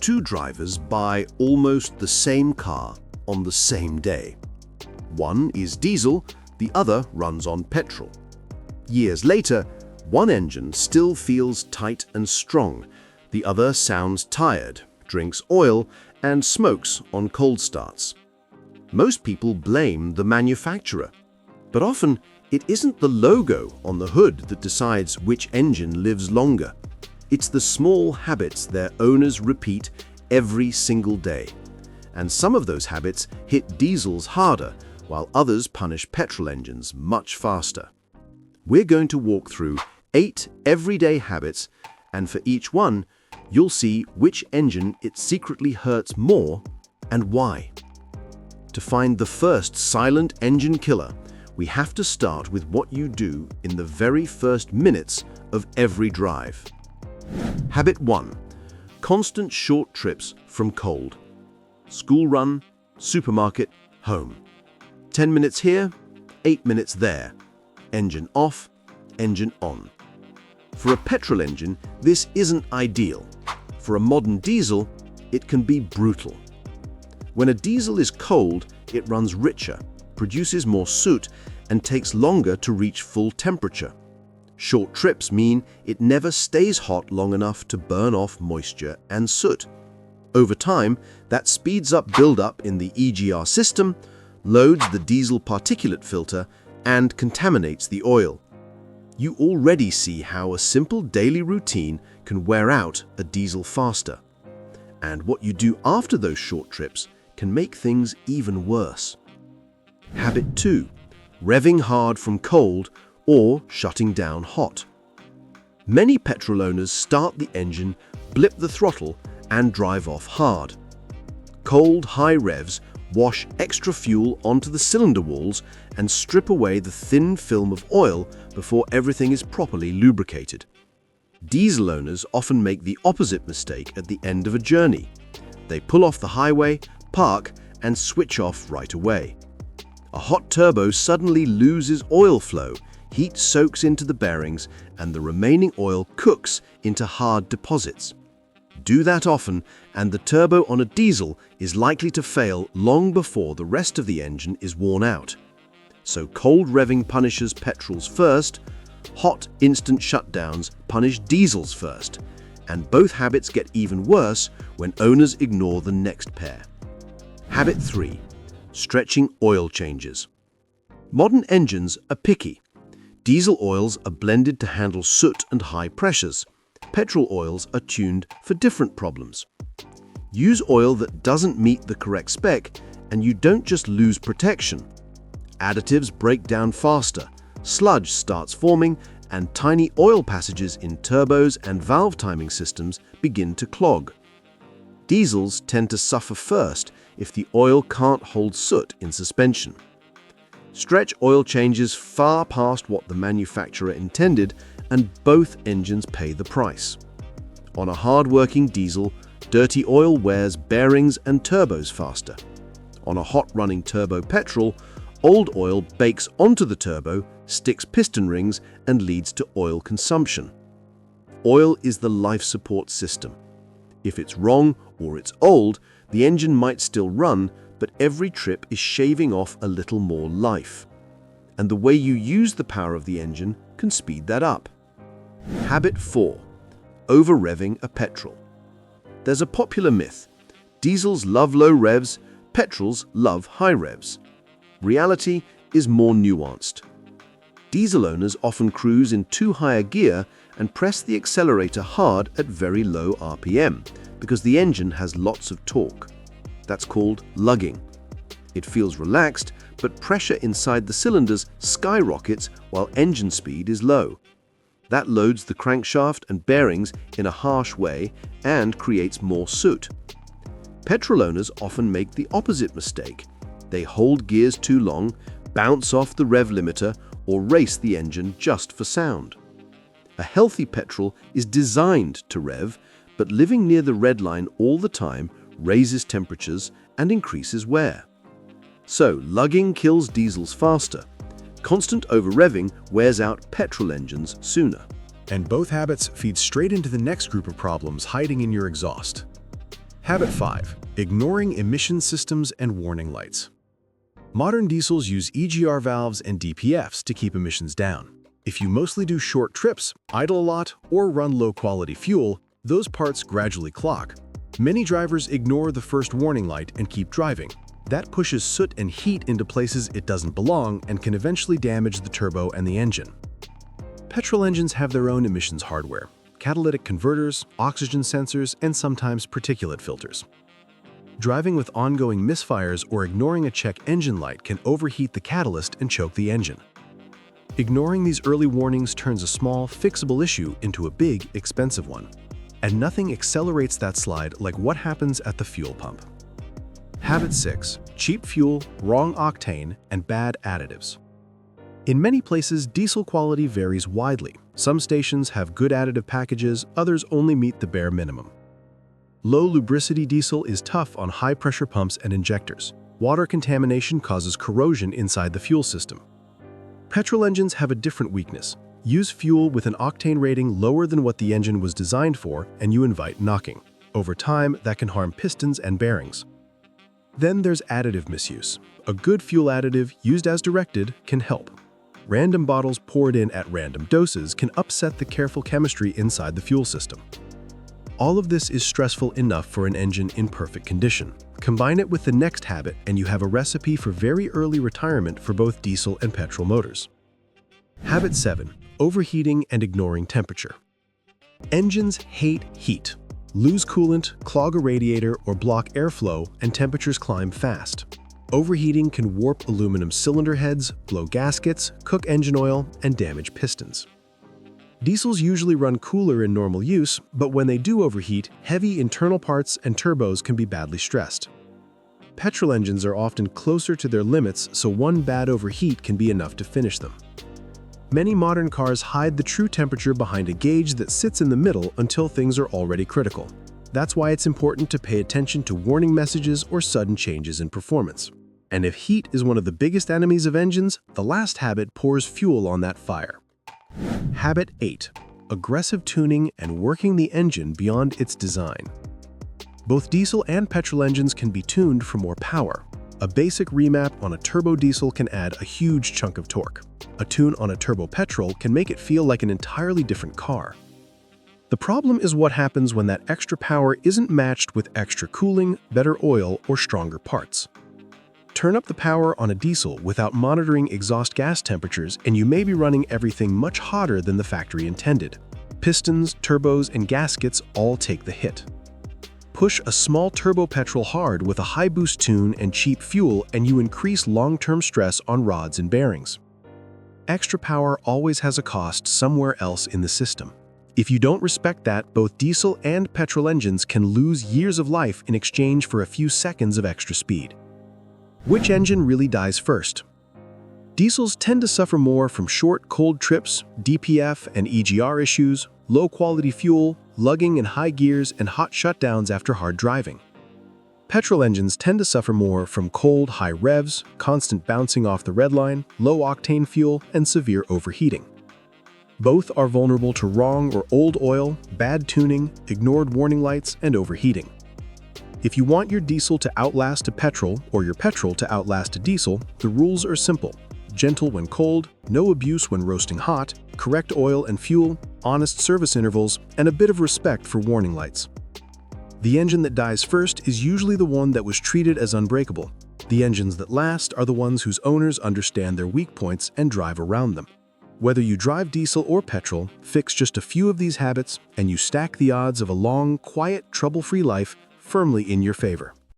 Two drivers buy almost the same car on the same day. One is diesel, the other runs on petrol. Years later, one engine still feels tight and strong, the other sounds tired, drinks oil, and smokes on cold starts. Most people blame the manufacturer, but often it isn't the logo on the hood that decides which engine lives longer. It's the small habits their owners repeat every single day. And some of those habits hit diesels harder, while others punish petrol engines much faster. We're going to walk through 8 everyday habits, and for each one, you'll see which engine it secretly hurts more and why. To find the first silent engine killer, we have to start with what you do in the very first minutes of every drive. Habit 1. Constant short trips from cold. School run, supermarket, home. 10 minutes here, 8 minutes there. Engine off, engine on. For a petrol engine, this isn't ideal. For a modern diesel, it can be brutal. When a diesel is cold, it runs richer, produces more soot, and takes longer to reach full temperature. Short trips mean it never stays hot long enough to burn off moisture and soot. Over time, that speeds up buildup in the EGR system, loads the diesel particulate filter, and contaminates the oil. You already see how a simple daily routine can wear out a diesel faster. And what you do after those short trips can make things even worse. Habit 2. Revving hard from cold or shutting down hot. Many petrol owners start the engine, blip the throttle, and drive off hard. Cold, high revs wash extra fuel onto the cylinder walls and strip away the thin film of oil before everything is properly lubricated. Diesel owners often make the opposite mistake at the end of a journey. They pull off the highway, park, and switch off right away. A hot turbo suddenly loses oil flow, heat soaks into the bearings, and the remaining oil cooks into hard deposits. Do that often, and the turbo on a diesel is likely to fail long before the rest of the engine is worn out. So cold revving punishes petrols first, hot instant shutdowns punish diesels first, and both habits get even worse when owners ignore the next pair. Habit 3. Stretching oil changes. Modern engines are picky. Diesel oils are blended to handle soot and high pressures. Petrol oils are tuned for different problems. Use oil that doesn't meet the correct spec, and you don't just lose protection. Additives break down faster, sludge starts forming, and tiny oil passages in turbos and valve timing systems begin to clog. Diesels tend to suffer first if the oil can't hold soot in suspension. Stretch oil changes far past what the manufacturer intended, and both engines pay the price. On a hard-working diesel, dirty oil wears bearings and turbos faster. On a hot-running turbo petrol, old oil bakes onto the turbo, sticks piston rings, and leads to oil consumption. Oil is the life support system. If it's wrong or it's old, the engine might still run, but every trip is shaving off a little more life. And the way you use the power of the engine can speed that up. Habit 4. Over-revving a petrol. There's a popular myth. Diesels love low revs, petrols love high revs. Reality is more nuanced. Diesel owners often cruise in too high a gear and press the accelerator hard at very low RPM because the engine has lots of torque. That's called lugging. It feels relaxed, but pressure inside the cylinders skyrockets while engine speed is low. That loads the crankshaft and bearings in a harsh way and creates more soot. Petrol owners often make the opposite mistake. They hold gears too long, bounce off the rev limiter, or race the engine just for sound. A healthy petrol is designed to rev, but living near the redline all the time raises temperatures and increases wear. So, lugging kills diesels faster. Constant over-revving wears out petrol engines sooner. And both habits feed straight into the next group of problems hiding in your exhaust. Habit 5. Ignoring emission systems and warning lights. Modern diesels use EGR valves and DPFs to keep emissions down. If you mostly do short trips, idle a lot, or run low-quality fuel, those parts gradually clog. Many drivers ignore the first warning light and keep driving. That pushes soot and heat into places it doesn't belong and can eventually damage the turbo and the engine. Petrol engines have their own emissions hardware: catalytic converters, oxygen sensors, and sometimes particulate filters. Driving with ongoing misfires or ignoring a check engine light can overheat the catalyst and choke the engine. Ignoring these early warnings turns a small, fixable issue into a big, expensive one. And nothing accelerates that slide like what happens at the fuel pump. Habit 6. Cheap fuel, wrong octane, and bad additives. In many places, diesel quality varies widely. Some stations have good additive packages, others only meet the bare minimum. Low lubricity diesel is tough on high-pressure pumps and injectors. Water contamination causes corrosion inside the fuel system. Petrol engines have a different weakness. Use fuel with an octane rating lower than what the engine was designed for, and you invite knocking. Over time, that can harm pistons and bearings. Then there's additive misuse. A good fuel additive, used as directed, can help. Random bottles poured in at random doses can upset the careful chemistry inside the fuel system. All of this is stressful enough for an engine in perfect condition. Combine it with the next habit and you have a recipe for very early retirement for both diesel and petrol motors. Habit 7. Overheating and ignoring temperature. Engines hate heat. Lose coolant, clog a radiator, or block airflow, and temperatures climb fast. Overheating can warp aluminum cylinder heads, blow gaskets, cook engine oil, and damage pistons. Diesels usually run cooler in normal use, but when they do overheat, heavy internal parts and turbos can be badly stressed. Petrol engines are often closer to their limits, so one bad overheat can be enough to finish them. Many modern cars hide the true temperature behind a gauge that sits in the middle until things are already critical. That's why it's important to pay attention to warning messages or sudden changes in performance. And if heat is one of the biggest enemies of engines, the last habit pours fuel on that fire. Habit 8. Aggressive tuning and working the engine beyond its design. Both diesel and petrol engines can be tuned for more power. A basic remap on a turbo diesel can add a huge chunk of torque. A tune on a turbo petrol can make it feel like an entirely different car. The problem is what happens when that extra power isn't matched with extra cooling, better oil, or stronger parts. Turn up the power on a diesel without monitoring exhaust gas temperatures and you may be running everything much hotter than the factory intended. Pistons, turbos, and gaskets all take the hit. Push a small turbo petrol hard with a high boost tune and cheap fuel and you increase long-term stress on rods and bearings. Extra power always has a cost somewhere else in the system. If you don't respect that, both diesel and petrol engines can lose years of life in exchange for a few seconds of extra speed. Which engine really dies first? Diesels tend to suffer more from short, cold trips, DPF and EGR issues, low-quality fuel, lugging in high gears, and hot shutdowns after hard driving. Petrol engines tend to suffer more from cold, high revs, constant bouncing off the redline, low-octane fuel, and severe overheating. Both are vulnerable to wrong or old oil, bad tuning, ignored warning lights, and overheating. If you want your diesel to outlast a petrol or your petrol to outlast a diesel, the rules are simple. Gentle when cold, no abuse when roasting hot, correct oil and fuel, honest service intervals, and a bit of respect for warning lights. The engine that dies first is usually the one that was treated as unbreakable. The engines that last are the ones whose owners understand their weak points and drive around them. Whether you drive diesel or petrol, fix just a few of these habits and you stack the odds of a long, quiet, trouble-free life firmly in your favor.